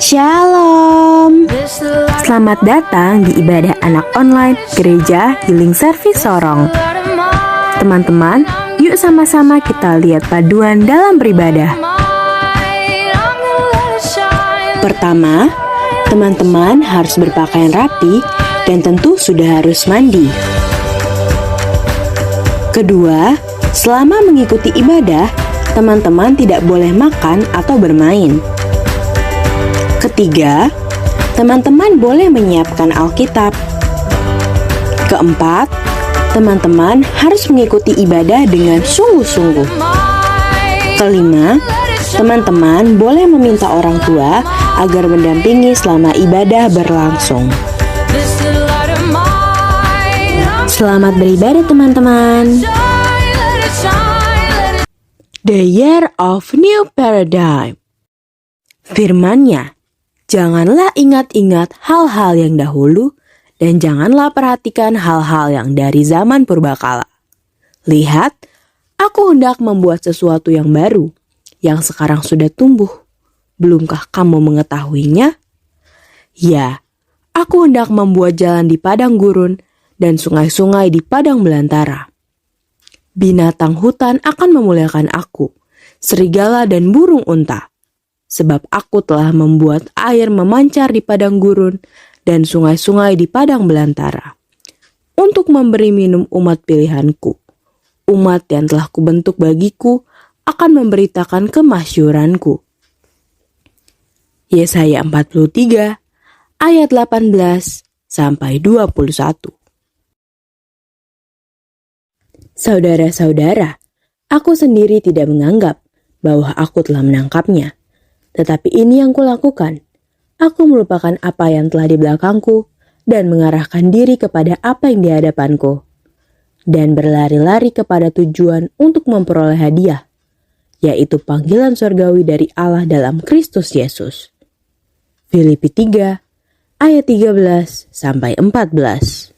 Shalom. Selamat datang di ibadah anak online Gereja Healing Service Sorong. Teman-teman, yuk sama-sama kita lihat paduan dalam beribadah. Pertama, teman-teman harus berpakaian rapi dan tentu sudah harus mandi. Kedua, selama mengikuti ibadah, teman-teman tidak boleh makan atau bermain. Ketiga, teman-teman boleh menyiapkan Alkitab. Keempat, teman-teman harus mengikuti ibadah dengan sungguh-sungguh. Kelima, teman-teman boleh meminta orang tua agar mendampingi selama ibadah berlangsung. Selamat beribadah teman-teman. The Year of New Paradigm. Firman-Nya, janganlah ingat-ingat hal-hal yang dahulu, dan janganlah perhatikan hal-hal yang dari zaman purbakala. Lihat, aku hendak membuat sesuatu yang baru, yang sekarang sudah tumbuh. Belumkah kamu mengetahuinya? Ya, aku hendak membuat jalan di padang gurun, dan sungai-sungai di padang belantara. Binatang hutan akan memuliakan aku, serigala dan burung unta. Sebab aku telah membuat air memancar di padang gurun dan sungai-sungai di padang belantara, untuk memberi minum umat pilihanku. Umat yang telah kubentuk bagiku akan memberitakan kemasyhuranku. Yesaya 43 ayat 18 sampai 21. Saudara-saudara, aku sendiri tidak menganggap bahwa aku telah menangkapnya. Tetapi ini yang kulakukan. Aku melupakan apa yang telah di belakangku dan mengarahkan diri kepada apa yang di hadapanku. Dan berlari-lari kepada tujuan untuk memperoleh hadiah, yaitu panggilan surgawi dari Allah dalam Kristus Yesus. Filipi 3 ayat 13 sampai 14.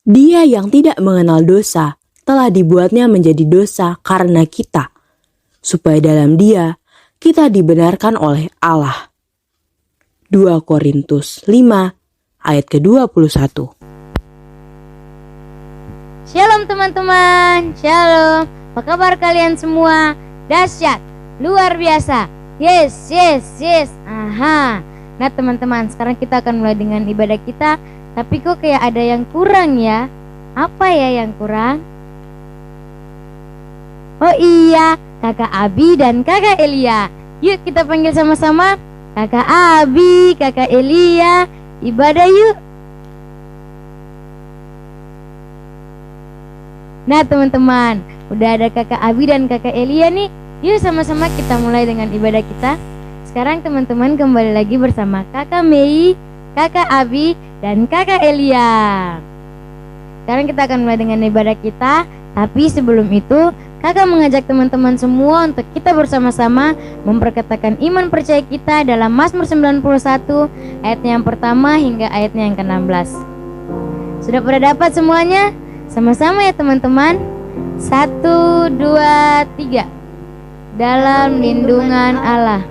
Dia yang tidak mengenal dosa telah dibuatnya menjadi dosa karena kita, supaya dalam Dia kita dibenarkan oleh Allah. 2 Korintus 5 ayat ke-21. Shalom teman-teman, shalom. Apa kabar kalian semua? Dahsyat, luar biasa. Yes. Aha. Nah teman-teman, sekarang kita akan mulai dengan ibadah kita. Tapi kok kayak ada yang kurang ya? Apa ya yang kurang? Oh iya, Kakak Abi dan Kakak Elia. Yuk kita panggil sama-sama. Kakak Abi, Kakak Elia, ibadah yuk. Nah teman-teman, udah ada Kakak Abi dan Kakak Elia nih. Yuk sama-sama kita mulai dengan ibadah kita. Sekarang teman-teman kembali lagi bersama Kakak Mei, Kakak Abi, dan Kakak Elia. Sekarang kita akan mulai dengan ibadah kita. Tapi sebelum itu, Kakak mengajak teman-teman semua untuk kita bersama-sama memperkatakan iman percaya kita dalam Mazmur 91 ayatnya yang pertama hingga ayatnya yang ke-16. Sudah pada dapat semuanya? Sama-sama ya teman-teman. 1, 2, 3. Dalam lindungan Allah.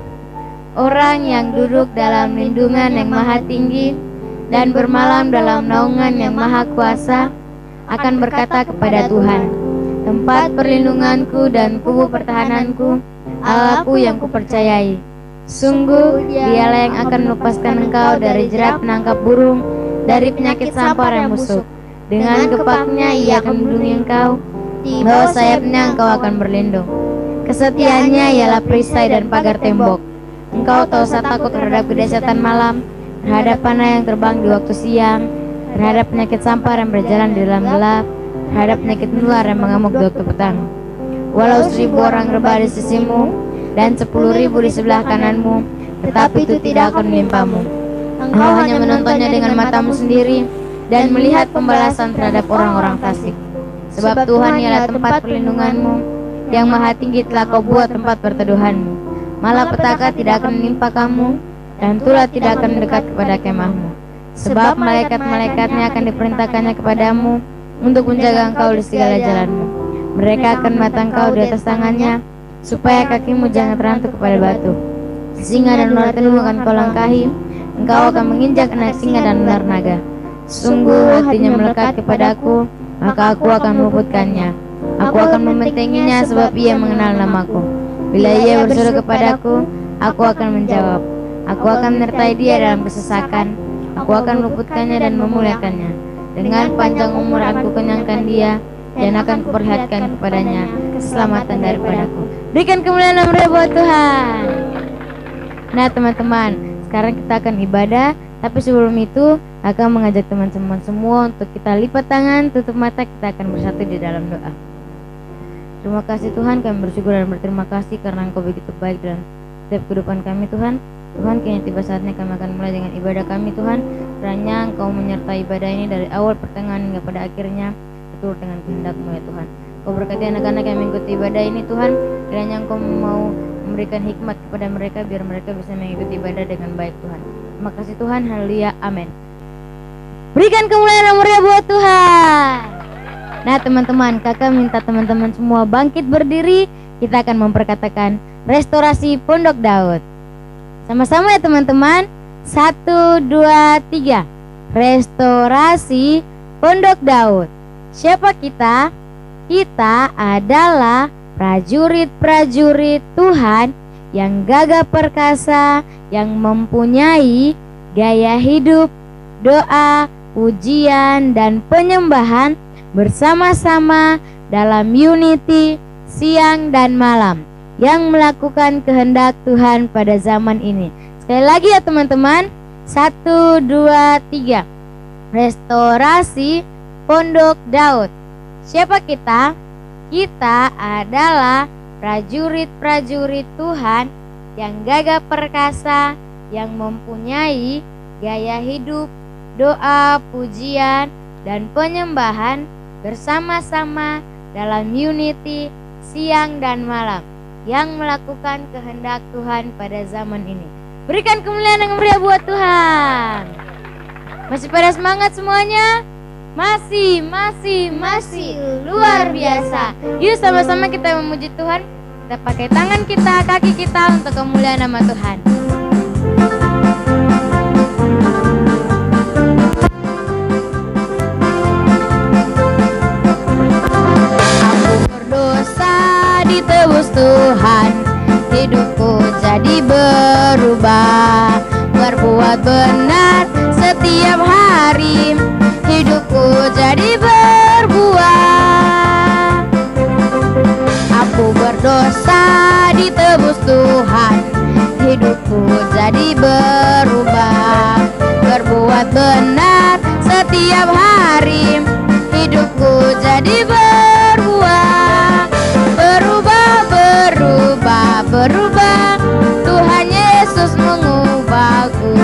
Orang yang duduk dalam lindungan yang maha tinggi dan bermalam dalam naungan yang maha kuasa akan berkata kepada Tuhan, tempat perlindunganku dan kubu pertahananku, Allahku yang kupercayai. Sungguh dialah yang akan melepaskan engkau dari jerat penangkap burung, dari penyakit sampar yang busuk. Dengan gepaknya ia akan melindungi engkau, di bawah sayapnya engkau akan berlindung. Kesetiaannya ialah perisai dan pagar tembok. Engkau tak usah takut terhadap kedahsyatan malam, terhadap panah yang terbang di waktu siang, terhadap penyakit sampar yang berjalan di dalam gelap, terhadap penyakit menular yang mengamuk di waktu petang. Walau 1000 orang rebah di sisimu dan 10.000 di sebelah kananmu, tetapi itu tidak akan menimpamu. Engkau hanya menontonnya dengan matamu sendiri dan melihat pembalasan terhadap orang-orang fasik. Sebab Tuhan ialah tempat perlindunganmu, yang maha tinggi telah kau buat tempat perteduhanmu. Malapetaka tidak akan menimpa kamu, dan tulah tidak akan mendekat kepada kemahmu. Sebab malaikat-malaikatnya akan diperintahkannya kepadamu untuk menjaga engkau di segala jalanmu. Mereka akan mata engkau di atas tangannya, supaya kakimu jangan terantuk kepada batu. Singa dan ular telung akan kau langkahi, engkau akan menginjak anak singa dan ular naga. Sungguh hatinya melekat kepadaku, maka aku akan meluputkannya. Aku akan membentenginya sebab ia mengenal namaku. Bila ia berseru kepadaku, aku akan menjawab. Aku akan menyertai dia dalam kesesakan. Aku akan meluputkannya dan memuliakannya. Dengan panjang umur aku kenyangkan dia, dan akan kuperlihatkan kepadanya keselamatan daripadaku. Berikan kemuliaan nama buat Tuhan. Nah teman-teman, sekarang kita akan ibadah. Tapi sebelum itu, akan mengajak teman-teman semua untuk kita lipat tangan, tutup mata, kita akan bersatu di dalam doa. Terima kasih Tuhan, kami bersyukur dan berterima kasih karena Engkau begitu baik dalam setiap kehidupan kami Tuhan. Tuhan, kini tiba saatnya kami akan mulai dengan ibadah kami Tuhan. Kiranya Engkau menyertai ibadah ini dari awal pertengahan hingga pada akhirnya, betul dengan kehendak-Mu ya Tuhan. Kau berkati anak-anak yang mengikuti ibadah ini Tuhan. Kiranya Engkau mau memberikan hikmat kepada mereka biar mereka bisa mengikuti ibadah dengan baik Tuhan. Terima kasih Tuhan, haleluya, amin. Berikan kemuliaan nama buat Tuhan. Nah teman-teman, kakak minta teman-teman semua bangkit berdiri. Kita akan memperkatakan restorasi Pondok Daud. Sama-sama ya teman-teman. 1, 2, 3. Restorasi Pondok Daud. Siapa kita? Kita adalah prajurit-prajurit Tuhan yang gagah perkasa, yang mempunyai gaya hidup, doa, pujian, dan penyembahan bersama-sama dalam unity siang dan malam, yang melakukan kehendak Tuhan pada zaman ini. Sekali lagi ya teman-teman. 1, 2, 3. Restorasi Pondok Daud. Siapa kita? Kita adalah prajurit-prajurit Tuhan yang gagah perkasa, yang mempunyai gaya hidup, doa, pujian, dan penyembahan bersama-sama dalam unity siang dan malam, yang melakukan kehendak Tuhan pada zaman ini. Berikan kemuliaan yang meriah buat Tuhan. Masih pada semangat semuanya? Masih luar biasa. Yuk sama-sama kita memuji Tuhan. Kita pakai tangan kita, kaki kita untuk kemuliaan nama Tuhan. Aku berdosa ditebus Tuhan, hidupku jadi berubah, berbuat benar setiap hari, hidupku jadi berbuah. Aku berdosa ditebus Tuhan, hidupku jadi berubah, berbuat benar setiap hari, hidupku jadi berbuah. Berubah, Tuhan Yesus mengubahku.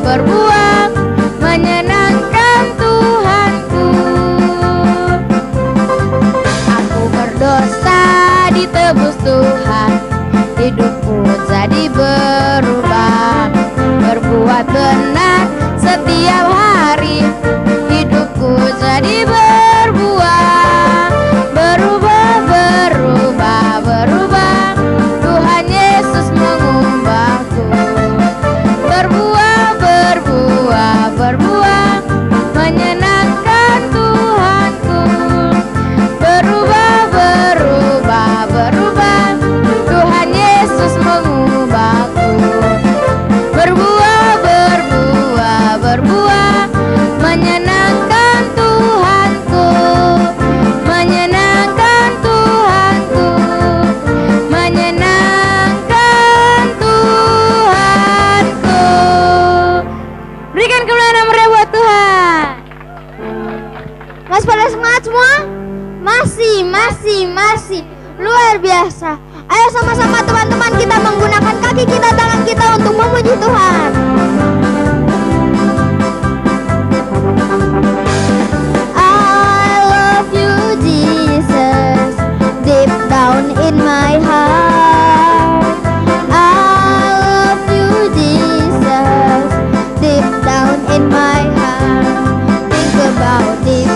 Berbuah, menyenangkan Tuhanku. Aku berdosa ditebus Tuhan, hidupku jadi berubah, berbuat benar setiap hari, hidupku jadi berbuah. Berubah, Tuhan Yesus mengubahku. Berbuah, menyenangkan Tuhanku. Berubah, Tuhan Yesus mengubahku. Berbuah, menyenangkan Tuhanku. Menyenangkan Tuhanku. Berikan kemuliaan nama buat Tuhan. Masih pada semangat semua? Masih luar biasa. Ayo sama-sama teman-teman kita menggunakan kaki kita, tangan kita untuk memuji Tuhan. I love you Jesus, deep down in my heart. I love you Jesus, deep down in my heart. Think about deep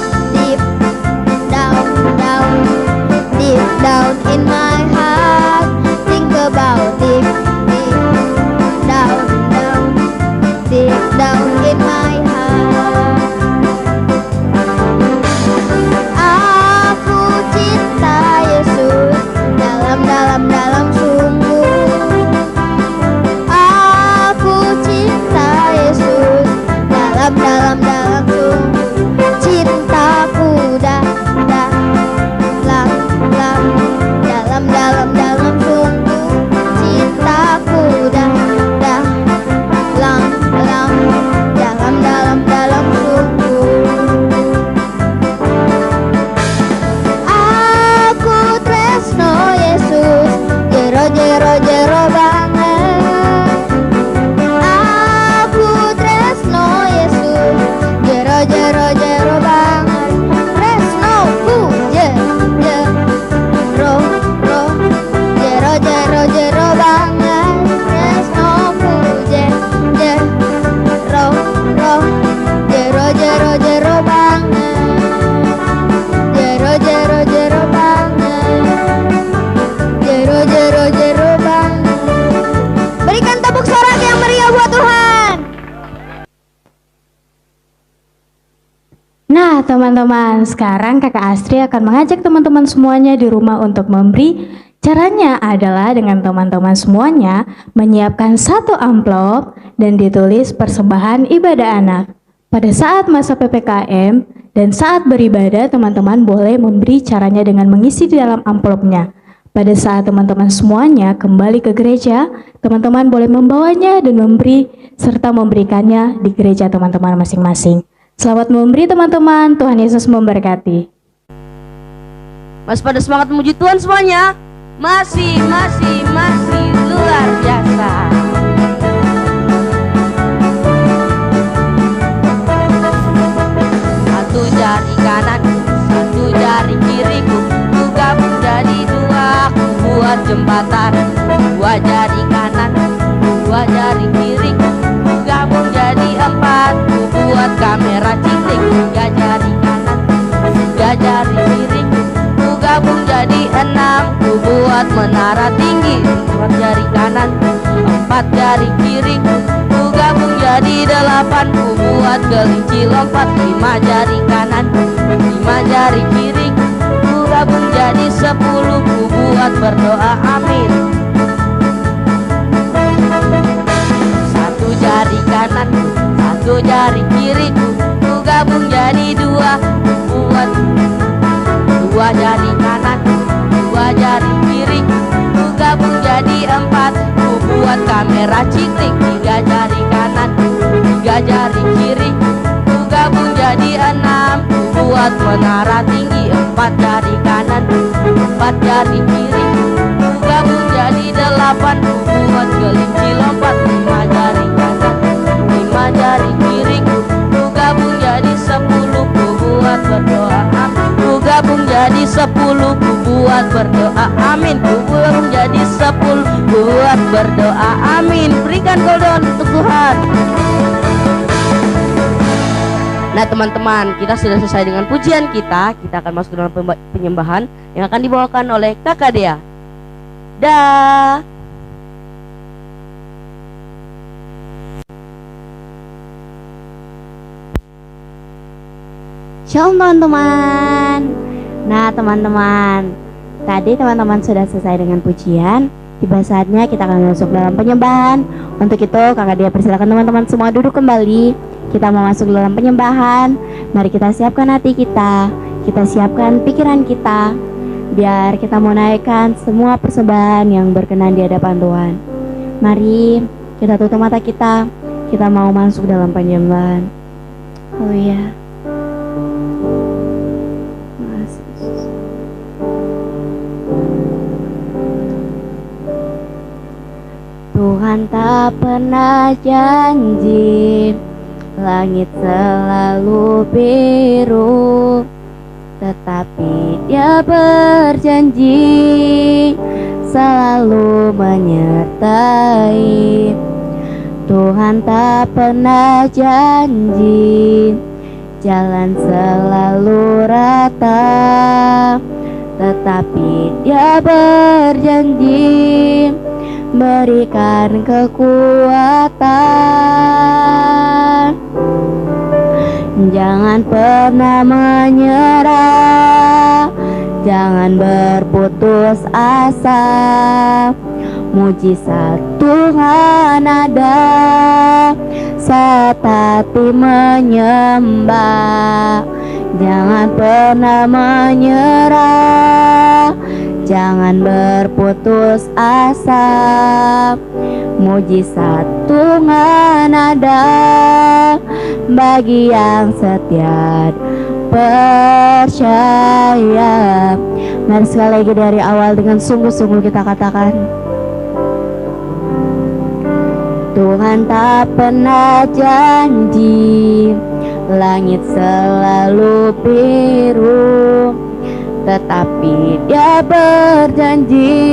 teman-teman, sekarang Kakak Astri akan mengajak teman-teman semuanya di rumah untuk memberi. Caranya adalah dengan teman-teman semuanya menyiapkan satu amplop dan ditulis persembahan ibadah anak. Pada saat masa PPKM dan saat beribadah, teman-teman boleh memberi caranya dengan mengisi di dalam amplopnya. Pada saat teman-teman semuanya kembali ke gereja, teman-teman boleh membawanya dan memberi serta memberikannya di gereja teman-teman masing-masing. Selamat memberi teman-teman, Tuhan Yesus memberkati. Masih pada semangat memuji Tuhan semuanya? Masih luar biasa. Satu jari kananku, satu jari kiriku, ku gabung jadi dua, ku buat jembatan. Dua jari kanan, dua jari kiriku, ku gabung jadi empat, ku buat kamera ciklik. Tiga jari kanan, tiga jari kiriku, ku gabung jadi enam, ku buat menara tinggi. Empat jari kanan, empat jari kiriku, ku gabung jadi delapan, ku buat kelinci lompat. Lima jari kanan, lima jari kiriku, ku gabung jadi 10, ku buat berdoa amin. Satu jari kanan, satu jari kiriku, ku gabung jadi dua, ku buat dua jari kanan, dua jari kiriku, ku gabung jadi empat, ku buat kamera ciklik. Tiga jari kanan, tiga jari kiri, ku gabung jadi enam, ku buat menara tinggi. Empat jari kanan, empat jari kiri, ku gabung jadi delapan, ku buat kelinci lompat. Lima jari kanan, lima jari kiri, ku gabung jadi 10, ku buat berdoa amin. Ku gabung jadi 10, ku buat berdoa amin. Ku gabung jadi 10, buat berdoa amin. Berikan golden untuk Tuhan. Nah teman-teman, kita sudah selesai dengan pujian kita. Kita akan masuk dalam penyembahan yang akan dibawakan oleh Kakak Dea. Dah. Shalom teman-teman. Nah teman-teman, tadi teman-teman sudah selesai dengan pujian. Tiba saatnya kita akan masuk dalam penyembahan. Untuk itu Kakak Dia persilakan teman-teman semua duduk kembali. Kita mau masuk dalam penyembahan. Mari kita siapkan hati kita, kita siapkan pikiran kita, biar kita mau naikkan semua persembahan yang berkenan di hadapan Tuhan. Mari kita tutup mata kita mau masuk dalam penyembahan. Oh iya. Tuhan tak pernah janji langit selalu biru, tetapi Dia berjanji selalu menyertai. Tuhan tak pernah janji jalan selalu rata, tetapi Dia berjanji berikan kekuatan. Jangan pernah menyerah, jangan berputus asa. Mujizat Tuhan ada saat hati menyembah. Jangan pernah menyerah, jangan berputus asa. Mujizat Tuhan ada bagi yang setia percaya. Mari sekali lagi dari awal dengan sungguh-sungguh kita katakan, Tuhan tak pernah janji langit selalu biru, tetapi Dia berjanji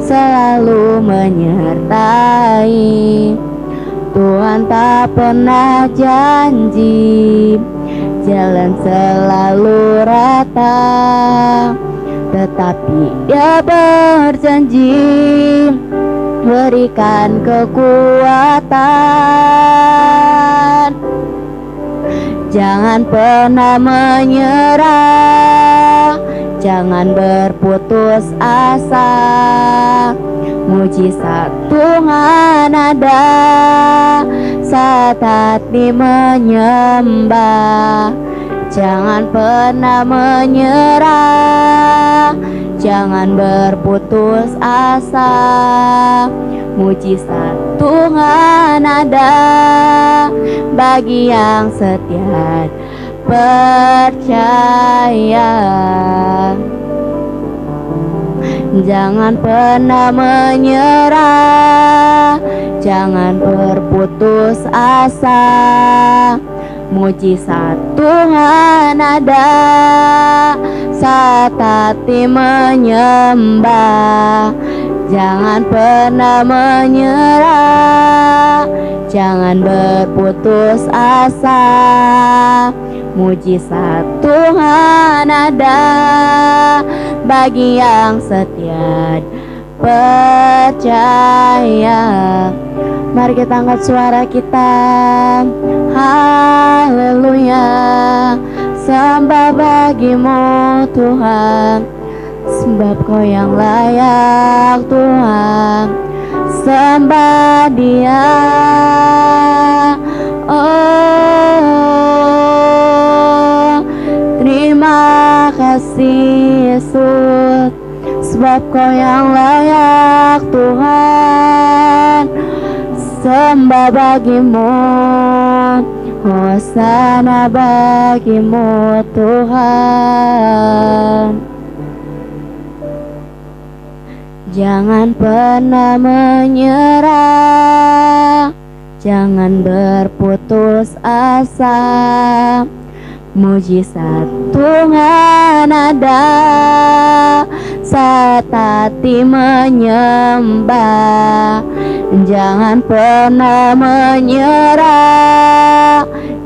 selalu menyertai. Tuhan tak pernah janji jalan selalu rata, tetapi Dia berjanji berikan kekuatan. Jangan pernah menyerah, jangan berputus asa. Mujizat Tuhan ada saat hati menyembah. Jangan pernah menyerah, jangan berputus asa. Mujizat Tuhan ada bagi yang setia percaya. Jangan pernah menyerah, jangan berputus asa. Mujizat Tuhan ada saat hati menyembah. Jangan pernah menyerah, jangan berputus asa. Mujizat Tuhan ada bagi yang setia percaya. Mari kita angkat suara kita. Haleluya, sembah bagimu Tuhan, sebab Kau yang layak Tuhan. Sembah Dia. Oh, terima kasih Yesus, sebab Kau yang layak Tuhan. Sembah bagimu, hosana bagimu Tuhan. Jangan pernah menyerah, jangan berputus asa. Mujizat Tuhan ada saat hati menyembah. Jangan pernah menyerah,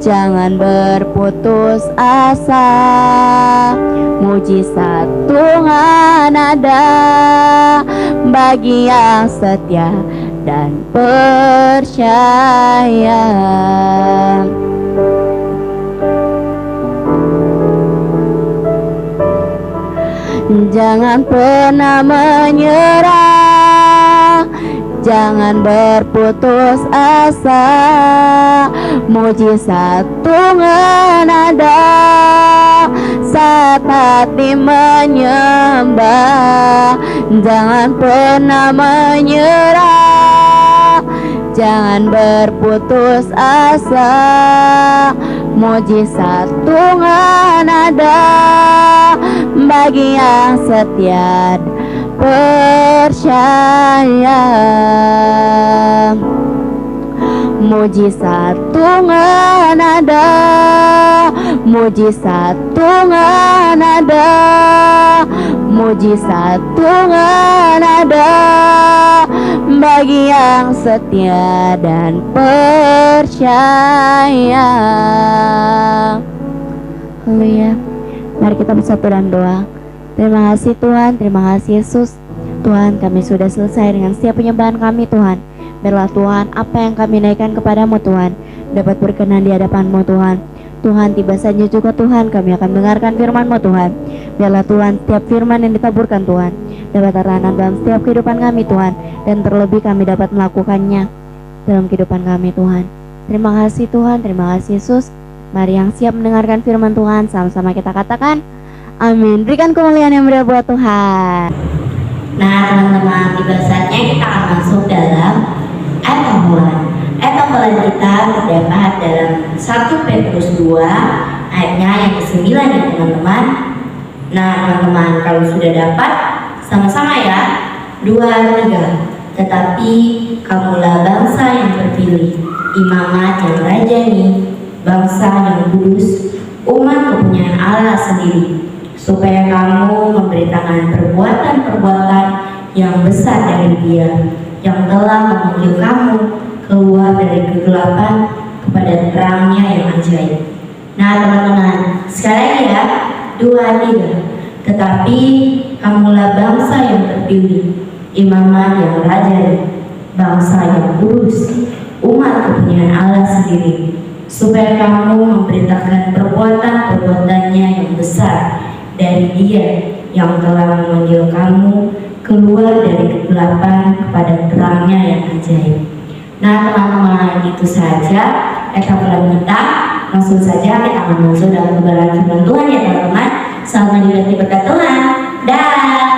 jangan berputus asa. Mujizat Tuhan ada bagi yang setia dan percaya. Jangan pernah menyerah, jangan berputus asa. Mujizat Tuhan ada saat hati menyembah. Jangan pernah menyerah, jangan berputus asa. Mujizat Tuhan ada bagi yang setia percaya. Mujizat Tuhan ada, mujizat Tuhan ada, mujizat Tuhan ada bagi yang setia dan percaya. Haleluya. Mari kita bersatu dalam doa. Terima kasih Tuhan, terima kasih Yesus. Tuhan, kami sudah selesai dengan setiap penyembahan kami Tuhan. Biarlah Tuhan, apa yang kami naikkan kepadamu Tuhan dapat berkenan di hadapan-Mu Tuhan. Tuhan, tiba saja juga Tuhan kami akan mendengarkan firman-Mu Tuhan. Biarlah Tuhan, setiap firman yang ditaburkan Tuhan dapat tertanam dalam setiap kehidupan kami Tuhan, dan terlebih kami dapat melakukannya dalam kehidupan kami Tuhan. Terima kasih Tuhan, terima kasih Yesus. Mari yang siap mendengarkan firman Tuhan, sama-sama kita katakan amin. Berikan kemuliaan yang mulia buat Tuhan. Nah teman-teman, tiba saatnya kita akan masuk dalam ayat tambahan. Ayat tambahan kita terdapat dalam 1 Petrus 2 ayatnya yang ke-9 ya teman-teman. Nah teman-teman, kalau sudah dapat sama-sama ya. 2, 3. Tetapi kamulah bangsa yang terpilih, imamat yang rajani, bangsa yang kudus, umat kepunyaan Allah sendiri, supaya kamu memberitakan perbuatan-perbuatan yang besar dari Dia yang telah memanggil kamu keluar dari kegelapan kepada terangnya yang ajaib. Nah teman-teman, sekali lagi ya, 2, 3. Tetapi kamulah bangsa yang terpilih, imamat yang rajani, bangsa yang kudus, umat kepunyaan Allah sendiri, supaya kamu memberitakan perbuatan-perbuatannya yang besar dari Dia yang telah memanggil kamu keluar dari kegelapan kepada terangnya yang ajaib. Nah teman-teman, itu saja etapelan kita. Langsung saja kita akan masuk dalam kebenaran firman Tuhan ya teman-teman. Selamat menikmati berkat Tuhan. Dah.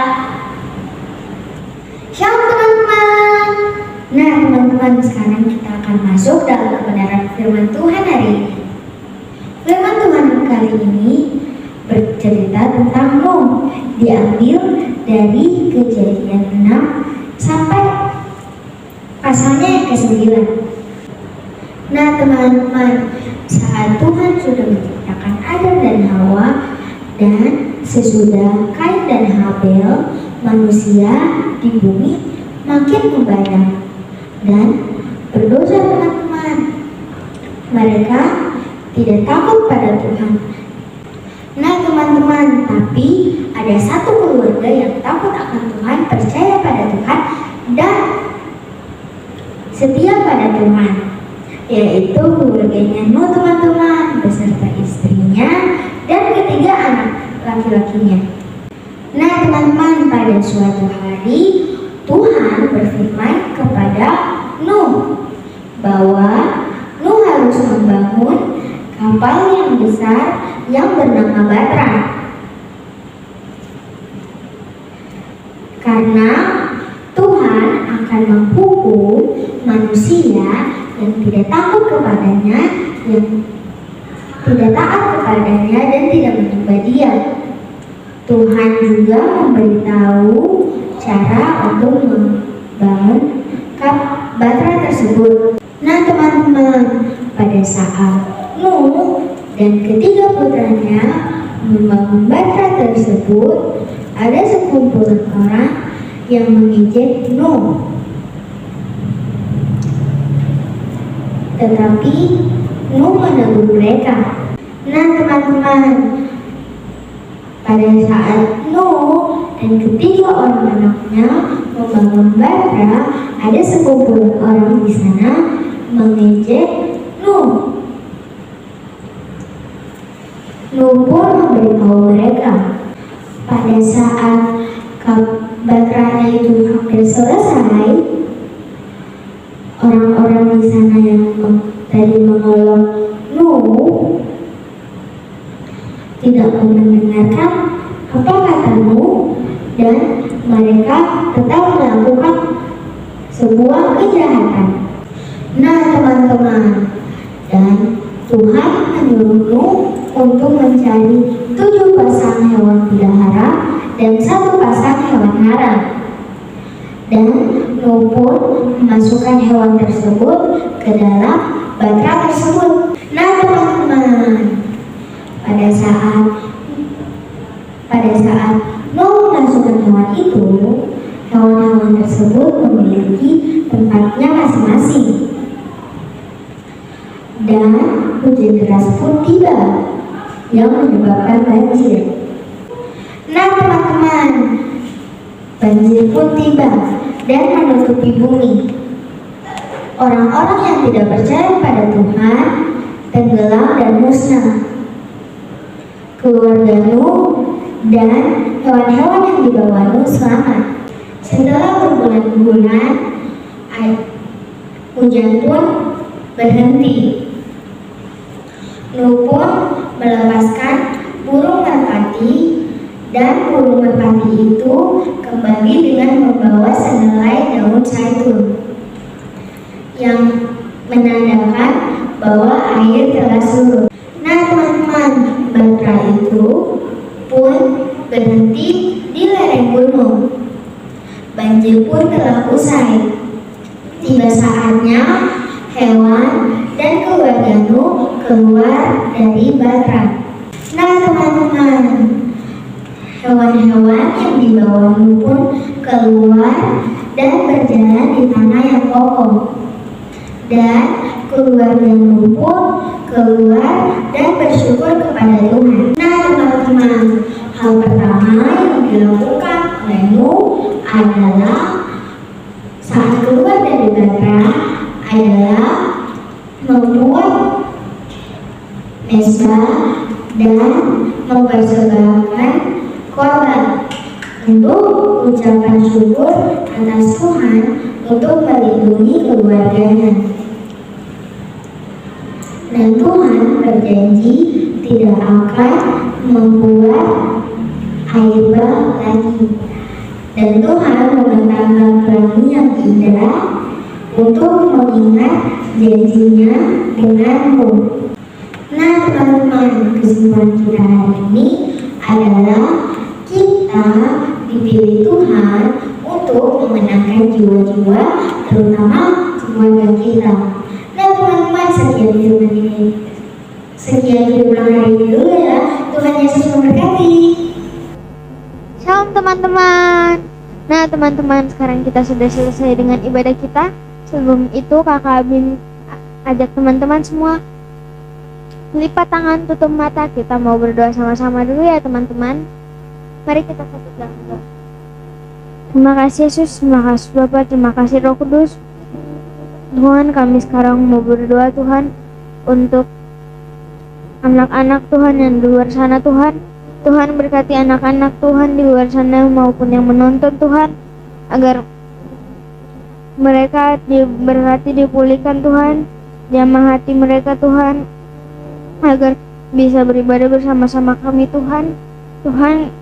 Shalom teman-teman. Nah teman-teman, sekarang kita akan masuk dalam kebenaran firman Tuhan hari ini. Firman Tuhan kali ini bercerita tentang Nuh, diambil dari Kejadian 6 sampai pasalnya yang ke-9. Nah teman-teman, saat Tuhan sudah menciptakan Adam dan Hawa, dan sesudah Kain dan Habel, manusia di bumi makin membanyak dan berdosa teman-teman. Mereka tidak takut pada Tuhan. Nah teman-teman, tapi ada satu keluarga yang takut akan Tuhan, percaya pada Tuhan, dan setia pada Tuhan, yaitu keluarganya Nuh teman-teman, beserta istrinya dan ketiga anak laki-lakinya. Nah teman-teman, pada suatu hari Tuhan berfirman kepada Nuh bahwa Nuh harus membangun kapal yang besar yang bernama Batra, karena Tuhan akan menghukum manusia yang tidak takut kepadanya, yang tidak taat kepadanya dan tidak menyembah Dia. Tuhan juga memberitahu cara untuk membangun Batra tersebut. Nah teman-teman, pada saat Nuh dan ketiga putranya membangun Batra tersebut, ada sekumpulan orang yang mengejek Nuh. Tetapi Nuh menegur mereka. Nah teman-teman, pada saat Nuh dan ketiga orang anaknya membangun Batra, ada sekumpulan orang di sana mengejek Nuh. Nuh pun memberitahu mereka. Pada saat Batranya itu hampir selesai, orang-orang di sana yang tadi menolong Nuh tidak mendengarkan apa kata Nuh, dan mereka tetap melakukan sebuah kejahatan. Nah teman-teman, dan Tuhan menyuruh Nuh untuk mencari 7 pasang hewan pelihara dan 1 pasang hewan haram. Dan Nuh pun memasukkan hewan tersebut ke dalam Batra tersebut. Nah teman-teman, pada saat Nuh memasukkan hewan itu, hewan-hewan tersebut memiliki tempatnya masing-masing. Dan hujan deras pun tiba yang menyebabkan banjir. Nah teman-teman, banjir pun tiba dan menutupi bumi. Orang-orang yang tidak percaya pada Tuhan tenggelam dan musnah. Keluarga Nuh dan hewan-hewan yang dibawa Nuh selamat. Setelah berbulan-bulan, hujan pun berhenti. Nuh pun melepaskan burung merpati, dan burung merpati itu kembali dengan membawa senilai daun zaitun yang menandakan bahwa air telah surut. Nah teman-teman, Batra itu pun berhenti di lereng gunung. Banjir pun telah usai. Tiba saatnya hewan dan keluarga Nuh keluar dari Batra. Nah teman-teman, hewan-hewan yang dibawa Nuh pun keluar dan berjalan di tanah yang kokoh. Dan keluarga Nuh pun keluar dan bersyukur kepada Tuhan. Nah teman-teman, hal pertama yang dilakukan oleh Nuh adalah saat keluar dari Batra adalah membuat mesbah, dan mempersembahkan korban untuk ucapan syukur atas Tuhan untuk melindungi keluarganya. Dan Tuhan berjanji tidak akan membuat air bah lagi. Dan Tuhan menentangkan pelangi yang indah untuk mengingat janjinya denganmu. Nah teman-teman, kesimpulan kita hari ini adalah kita dipilih Tuhan untuk memenangkan jiwa-jiwa, terutama keluarga kita. Nah teman-teman, sekian firman hari ini dulu ya. Tuhan Yesus memberkati. Shalom teman-teman. Nah teman-teman, sekarang kita sudah selesai dengan ibadah kita. Sebelum itu kakak Abin ajak teman-teman semua lipat tangan, tutup mata. Kita mau berdoa sama-sama dulu ya teman-teman. Mari kita satu dalam doa. Terima kasih Yesus, terima kasih Bapa, terima kasih Roh Kudus. Tuhan, kami sekarang mau berdoa Tuhan untuk anak-anak Tuhan yang di luar sana Tuhan. Tuhan berkati anak-anak Tuhan di luar sana maupun yang menonton Tuhan, agar mereka diberkati, dipulihkan Tuhan, jamah hati mereka Tuhan, agar bisa beribadah bersama-sama kami Tuhan. Tuhan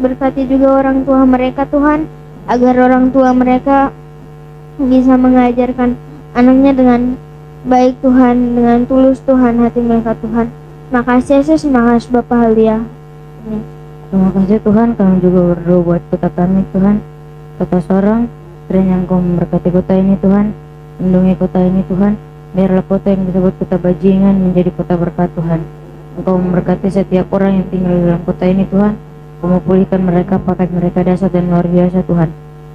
berkati juga orang tua mereka Tuhan, agar orang tua mereka bisa mengajarkan anaknya dengan baik Tuhan, dengan tulus Tuhan hati mereka Tuhan. Makasih Yesus, makasih Bapak Halia. Terima kasih Tuhan, kami juga berdoa buat kota kami Tuhan, kota Sorong. Kiranya Engkau memberkati kota ini Tuhan, lindungi kota ini Tuhan. Biarlah kota yang disebut kota bajingan menjadi kota berkat Tuhan. Engkau memberkati setiap orang yang tinggal di dalam kota ini Tuhan. Engkau memulihkan mereka, pakai mereka dahsyat dan luar biasa Tuhan.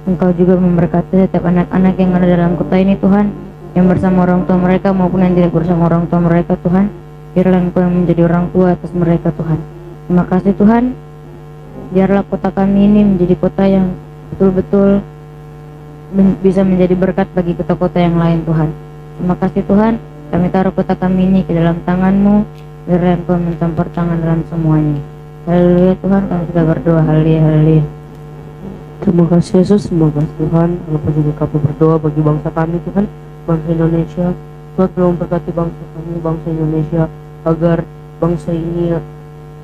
Engkau juga memberkati setiap anak-anak yang ada dalam kota ini Tuhan, yang bersama orang tua mereka maupun yang tidak bersama orang tua mereka Tuhan. Biarlah Engkau yang menjadi orang tua atas mereka Tuhan. Terima kasih Tuhan. Biarlah kota kami ini menjadi kota yang betul-betul bisa menjadi berkat bagi kota-kota yang lain Tuhan. Terima kasih Tuhan, kami taruh kota kami ini ke dalam tangan-Mu. Biarlah Engkau mencampur tangan dalam semuanya. Haleluya Tuhan, kami sudah berdoa. Haleluya, haleluya. Terima kasih Yesus, terima kasih Tuhan. Walaupun juga kami berdoa bagi bangsa kami Tuhan, bangsa Indonesia. Tuhan tolong berkati bangsa kami, bangsa Indonesia, agar bangsa ini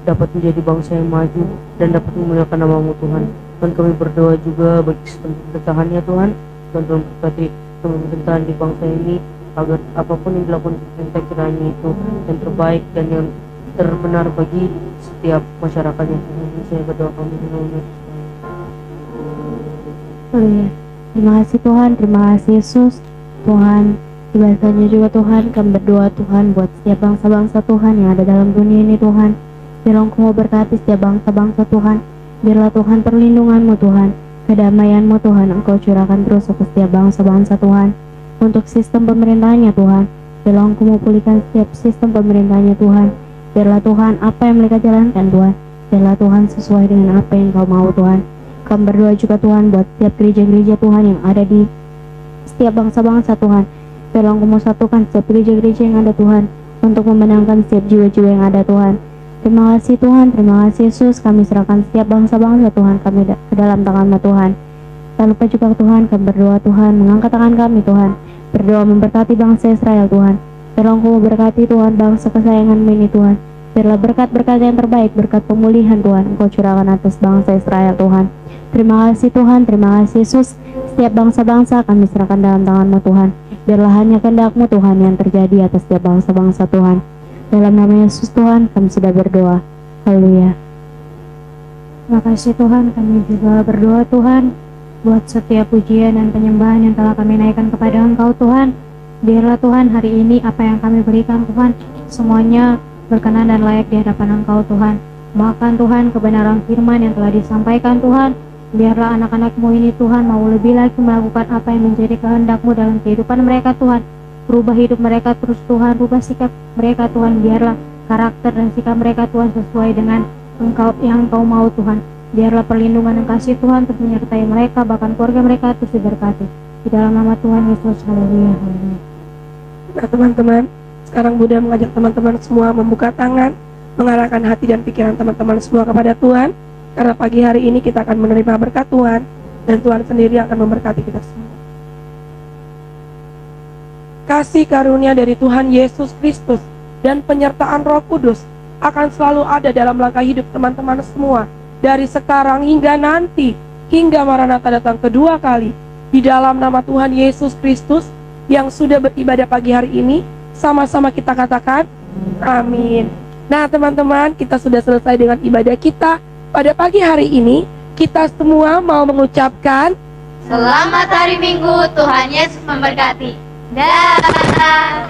dapat menjadi bangsa yang maju dan dapat memuliakan nama-Mu Tuhan. Dan kami berdoa juga bagi sistem pemerintahannya Tuhan. Tuhan tolong berkati pemerintahan di bangsa ini, agar apapun yang dilakukan pemerintah kiranya itu yang terbaik dan yang terbenar bagi setiap masyarakatnya Tuhan. Saya berdoa kami di nama Yesus. Terima kasih Tuhan, terima kasih Yesus. Tuhan, ibadahnya juga Tuhan, kami berdoa Tuhan buat setiap bangsa-bangsa Tuhan yang ada dalam dunia ini Tuhan. Biarlah Engkau berkati setiap bangsa-bangsa Tuhan. Biarlah Tuhan perlindungan-Mu Tuhan, kedamaian-Mu Tuhan Engkau curahkan terus ke setiap bangsa-bangsa Tuhan. Untuk sistem pemerintahannya Tuhan, biarlah Engkau memulihkan setiap sistem pemerintahannya Tuhan. Biarlah Tuhan apa yang mereka jalankan Tuhan, biarlah Tuhan sesuai dengan apa yang Engkau mau Tuhan. Kami berdoa juga Tuhan buat setiap gereja-gereja Tuhan yang ada di setiap bangsa-bangsa Tuhan. Biarlah Engkau mau satukan setiap gereja-gereja yang ada Tuhan, untuk memenangkan setiap jiwa-jiwa yang ada Tuhan. Terima kasih Tuhan, terima kasih Yesus. Kami serahkan setiap bangsa-bangsa Tuhan kami ke dalam tangan-Mu Tuhan. Tak lupa juga Tuhan, kami berdoa Tuhan, mengangkat tangan kami Tuhan, berdoa memberkati bangsa Israel Tuhan. Biarlah Engkau memberkati Tuhan bangsa kesayangan-Mu ini Tuhan. Biarlah berkat-berkat yang terbaik, berkat pemulihan Tuhan Engkau curahkan atas bangsa Israel Tuhan. Terima kasih Tuhan, terima kasih Yesus. Setiap bangsa-bangsa kami serahkan dalam tangan-Mu Tuhan. Biarlah hanya kehendak-Mu Tuhan yang terjadi atas setiap bangsa-bangsa Tuhan. Dalam nama Yesus Tuhan kami sudah berdoa. Haleluya. Terima kasih Tuhan, kami juga berdoa Tuhan buat setiap pujian dan penyembahan yang telah kami naikkan kepada Engkau Tuhan. Biarlah Tuhan hari ini apa yang kami berikan Tuhan, semuanya berkenan dan layak di hadapan Engkau Tuhan. Makan Tuhan kebenaran firman yang telah disampaikan Tuhan. Biarlah anak-anak-Mu ini Tuhan mau lebih lagi melakukan apa yang menjadi kehendak-Mu dalam kehidupan mereka Tuhan. Rubah hidup mereka terus Tuhan, rubah sikap mereka Tuhan. Biarlah karakter dan sikap mereka Tuhan sesuai dengan Engkau yang Engkau mau Tuhan. Biarlah perlindungan dan kasih Tuhan terus menyertai mereka, bahkan keluarga mereka terus diberkati. Di dalam nama Tuhan Yesus, haleluya, haleluya. Nah teman-teman, sekarang Bunda mengajak teman-teman semua membuka tangan, mengarahkan hati dan pikiran teman-teman semua kepada Tuhan. Karena pagi hari ini kita akan menerima berkat Tuhan, dan Tuhan sendiri akan memberkati kita semua. Kasih karunia dari Tuhan Yesus Kristus dan penyertaan Roh Kudus akan selalu ada dalam langkah hidup teman-teman semua, dari sekarang hingga nanti, hingga Maranatha datang kedua kali. Di dalam nama Tuhan Yesus Kristus yang sudah beribadah pagi hari ini, sama-sama kita katakan amin. Nah teman-teman, kita sudah selesai dengan ibadah kita pada pagi hari ini. Kita semua mau mengucapkan Selamat hari Minggu, Tuhan Yesus memberkati. Dah.